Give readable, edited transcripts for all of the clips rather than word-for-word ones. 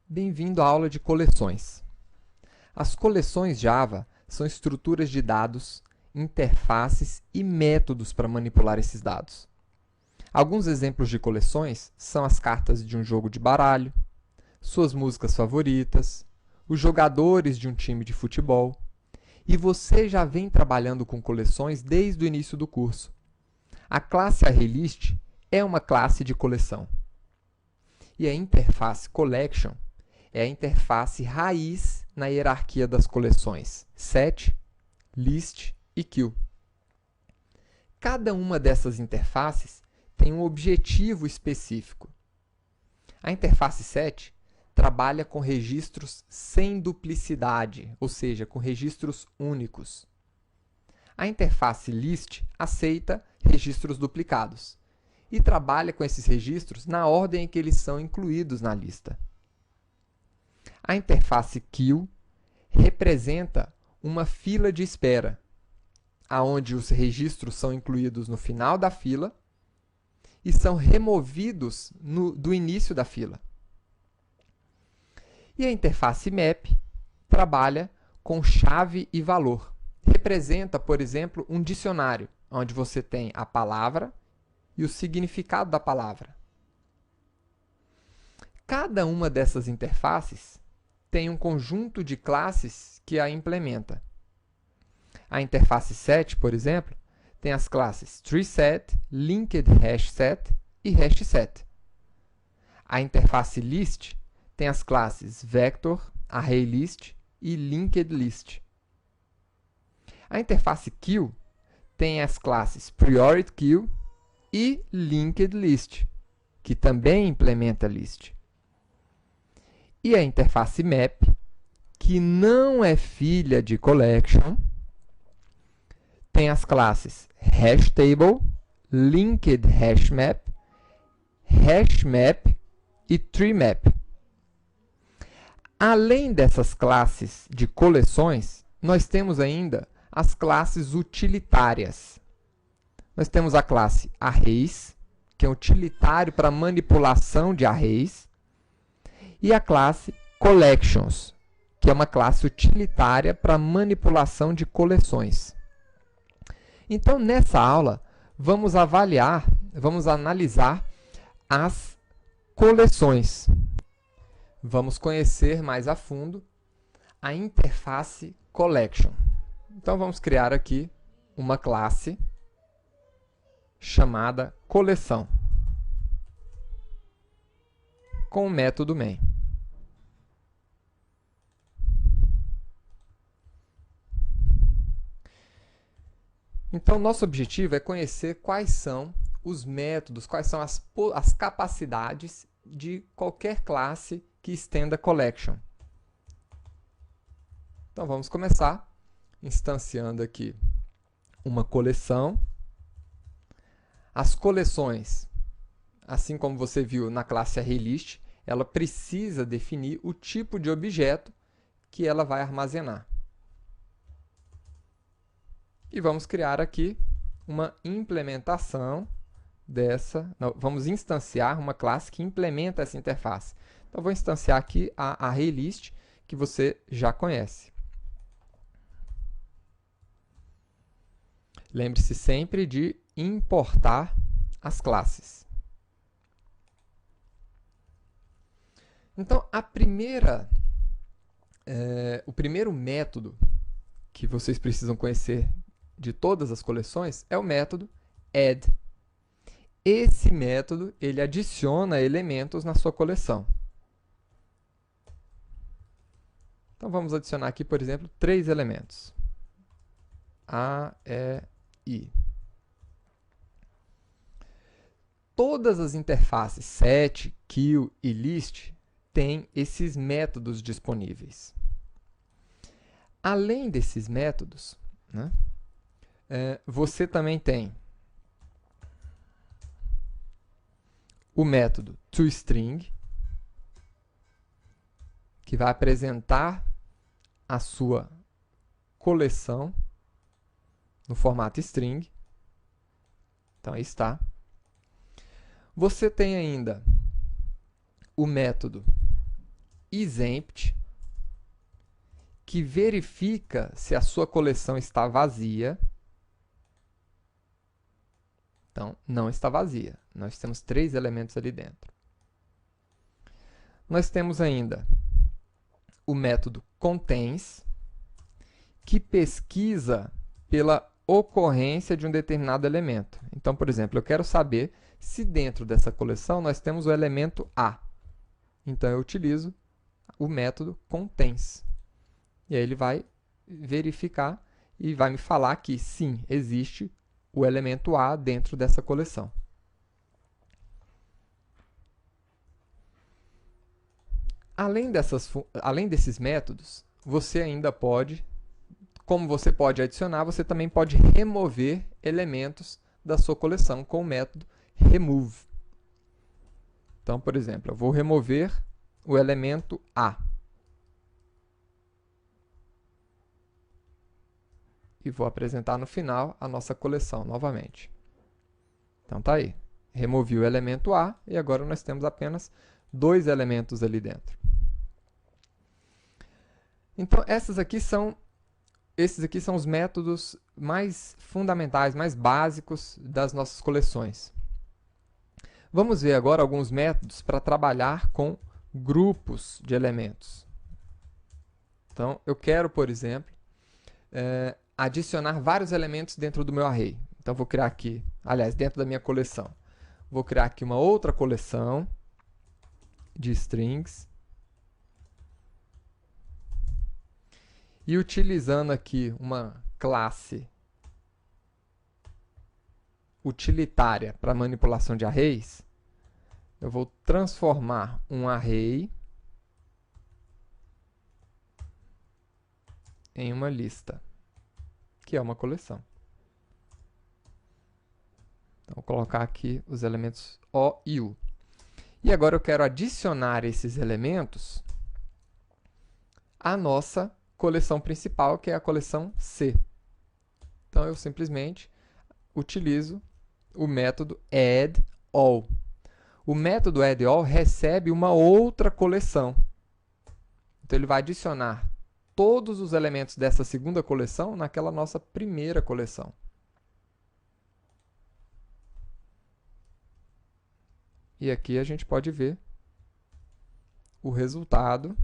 Bem-vindo à aula de coleções. As coleções Java são estruturas de dados, interfaces e métodos para manipular esses dados. Alguns exemplos de coleções são as cartas de um jogo de baralho, suas músicas favoritas, os jogadores de um time de futebol. E você já vem trabalhando com coleções desde o início do curso. A classe ArrayList é uma classe de coleção. E a interface Collection é a interface raiz na hierarquia das coleções set, list e queue. Cada uma dessas interfaces tem um objetivo específico. A interface set trabalha com registros sem duplicidade, ou seja, com registros únicos. A interface list aceita registros duplicados e trabalha com esses registros na ordem em que eles são incluídos na lista. A interface queue representa uma fila de espera, onde os registros são incluídos no final da fila e são removidos do início da fila. E a interface map trabalha com chave e valor. Representa, por exemplo, um dicionário, onde você tem a palavra e o significado da palavra. Cada uma dessas interfaces tem um conjunto de classes que a implementa. A interface set, por exemplo, tem as classes treeSet, LinkedHashSet e HashSet. A interface list tem as classes Vector, ArrayList e LinkedList. A interface queue tem as classes PriorityQueue e LinkedList, que também implementa list. E a interface map, que não é filha de collection, tem as classes hashtable, LinkedHashMap, HashMap e TreeMap. Além dessas classes de coleções, nós temos ainda as classes utilitárias. Nós temos a classe Arrays, que é um utilitário para manipulação de arrays, e a classe Collections, que é uma classe utilitária para manipulação de coleções. Então, nessa aula, vamos analisar as coleções. Vamos conhecer mais a fundo a interface Collection. Então, vamos criar aqui uma classe chamada coleção, com o método main. Então, nosso objetivo é conhecer quais são os métodos, quais são as capacidades de qualquer classe que estenda collection. Então, vamos começar instanciando aqui uma coleção. As coleções, assim como você viu na classe ArrayList, ela precisa definir o tipo de objeto que ela vai armazenar. E vamos criar aqui uma implementação vamos instanciar uma classe que implementa essa interface. Então, vou instanciar aqui a ArrayList, que você já conhece. Lembre-se sempre de importar as classes. Então, o primeiro método que vocês precisam conhecer de todas as coleções é o método add. Esse método ele adiciona elementos na sua coleção. Então, vamos adicionar aqui, por exemplo, 3 elementos. A, E, I. Todas as interfaces set, queue e list têm esses métodos disponíveis. Além desses métodos, você também tem o método toString, que vai apresentar a sua coleção no formato string. Então, aí está. Você tem ainda o método isEmpty, que verifica se a sua coleção está vazia. Então, não está vazia. Nós temos 3 elementos ali dentro. Nós temos ainda o método contains, que pesquisa pela ocorrência de um determinado elemento. Então, por exemplo, eu quero saber se dentro dessa coleção nós temos o elemento A. Então, eu utilizo o método contains. E aí ele vai verificar e vai me falar que sim, existe o elemento A dentro dessa coleção. Além desses métodos, você ainda pode, como você pode adicionar, você também pode remover elementos da sua coleção com o método remove. Então, por exemplo, eu vou remover o elemento A. E vou apresentar no final a nossa coleção novamente. Então, tá aí. Removi o elemento A e agora nós temos apenas 2 elementos ali dentro. Então, esses aqui são os métodos mais fundamentais, mais básicos das nossas coleções. Vamos ver agora alguns métodos para trabalhar com grupos de elementos. Então, eu quero, por exemplo, adicionar vários elementos dentro do meu array. Então, vou criar aqui, aliás, dentro da minha coleção. Vou criar aqui uma outra coleção de strings. E utilizando aqui uma classe utilitária para manipulação de arrays, eu vou transformar um array em uma lista, que é uma coleção. Então, vou colocar aqui os elementos O e U. E agora eu quero adicionar esses elementos à nossa coleção principal, que é a coleção C. Então, eu simplesmente utilizo o método addAll. O método addAll recebe uma outra coleção. Então, ele vai adicionar todos os elementos dessa segunda coleção naquela nossa primeira coleção. E aqui a gente pode ver o resultado,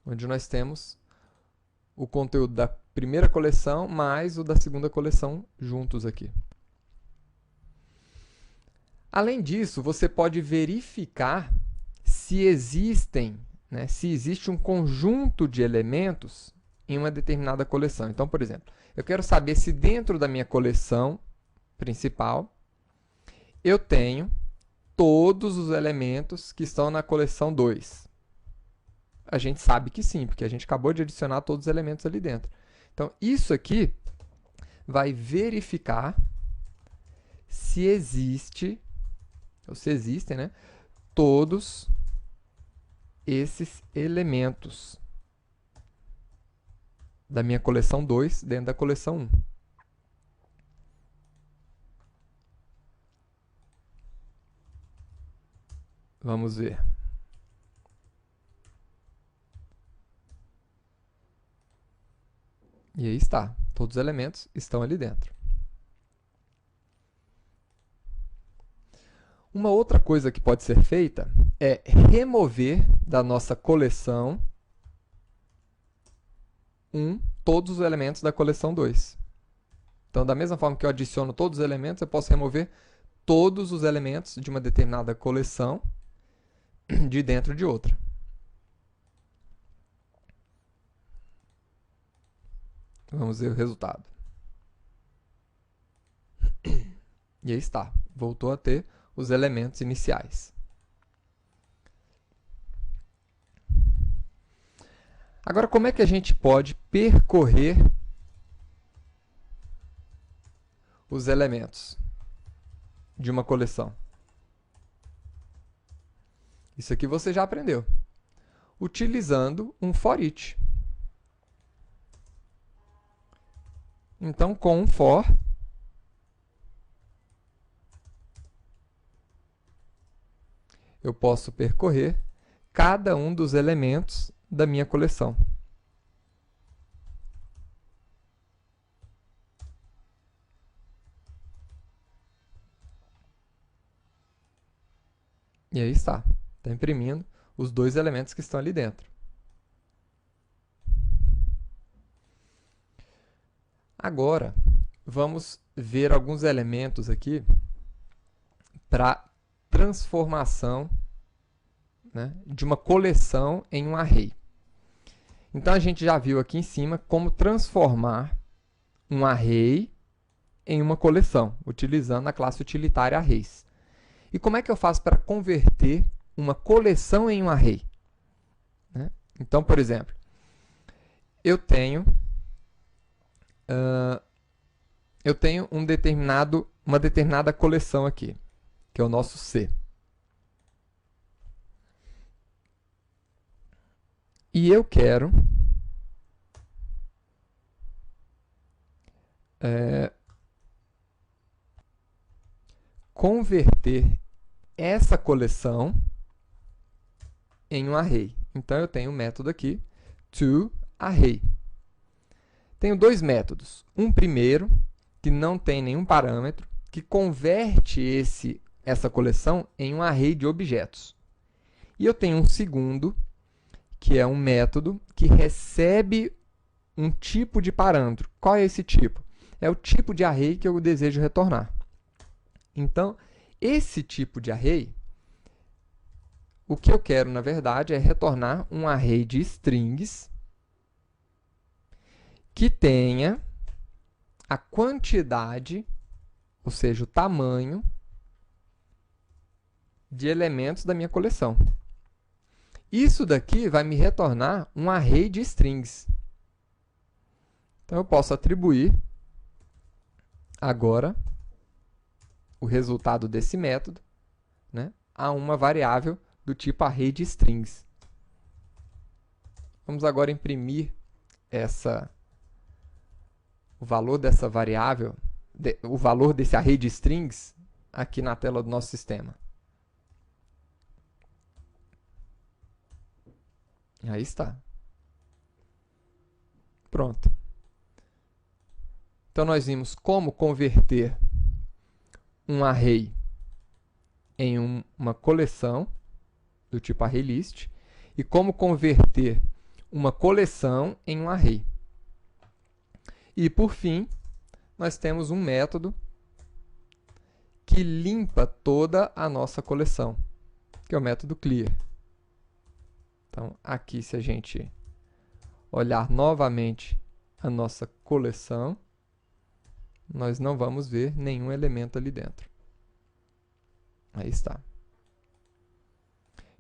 onde nós temos o conteúdo da primeira coleção mais o da segunda coleção juntos aqui. Além disso, você pode verificar se existe um conjunto de elementos em uma determinada coleção. Então, por exemplo, eu quero saber se dentro da minha coleção principal eu tenho todos os elementos que estão na coleção 2. A gente sabe que sim, porque a gente acabou de adicionar todos os elementos ali dentro. Então, isso aqui vai verificar se existem, né, todos esses elementos da minha coleção 2 dentro da coleção 1. Vamos ver. E aí está. Todos os elementos estão ali dentro. Uma outra coisa que pode ser feita é remover da nossa coleção 1 todos os elementos da coleção 2. Então, da mesma forma que eu adiciono todos os elementos, eu posso remover todos os elementos de uma determinada coleção de dentro de outra. Vamos ver o resultado. E aí está. Voltou a ter os elementos iniciais. Agora, como é que a gente pode percorrer os elementos de uma coleção? Isso aqui você já aprendeu. Utilizando um for each. Então, com um for, eu posso percorrer cada um dos elementos da minha coleção. E aí está imprimindo os dois elementos que estão ali dentro. Agora, vamos ver alguns elementos aqui para transformação, né, de uma coleção em um array. Então, a gente já viu aqui em cima como transformar um array em uma coleção, utilizando a classe utilitária arrays. E como é que eu faço para converter uma coleção em um array? Né? Então, por exemplo, eu tenho uma determinada coleção aqui, que é o nosso C. E eu quero converter essa coleção em um array. Então, eu tenho um método aqui, toArray. Tenho dois métodos. Um primeiro, que não tem nenhum parâmetro, que converte essa coleção em um array de objetos. E eu tenho um segundo, que é um método que recebe um tipo de parâmetro. Qual é esse tipo? É o tipo de array que eu desejo retornar. Então, esse tipo de array, o que eu quero, na verdade, é retornar um array de strings que tenha a quantidade, ou seja, o tamanho de elementos da minha coleção. Isso daqui vai me retornar um array de strings. Então, eu posso atribuir agora o resultado desse método, né, a uma variável do tipo array de strings. Vamos agora imprimir o valor dessa variável, o valor desse array de strings aqui na tela do nosso sistema. Aí está. Pronto. Então, nós vimos como converter um array em uma coleção do tipo ArrayList e como converter uma coleção em um array. E, por fim, nós temos um método que limpa toda a nossa coleção, que é o método clear. Então, aqui, se a gente olhar novamente a nossa coleção, nós não vamos ver nenhum elemento ali dentro. Aí está.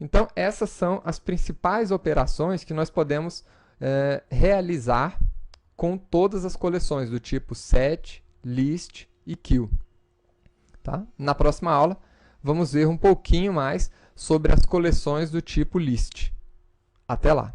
Então, essas são as principais operações que nós podemos realizar com todas as coleções do tipo set, list e queue. Tá? Na próxima aula, vamos ver um pouquinho mais sobre as coleções do tipo list. Até lá!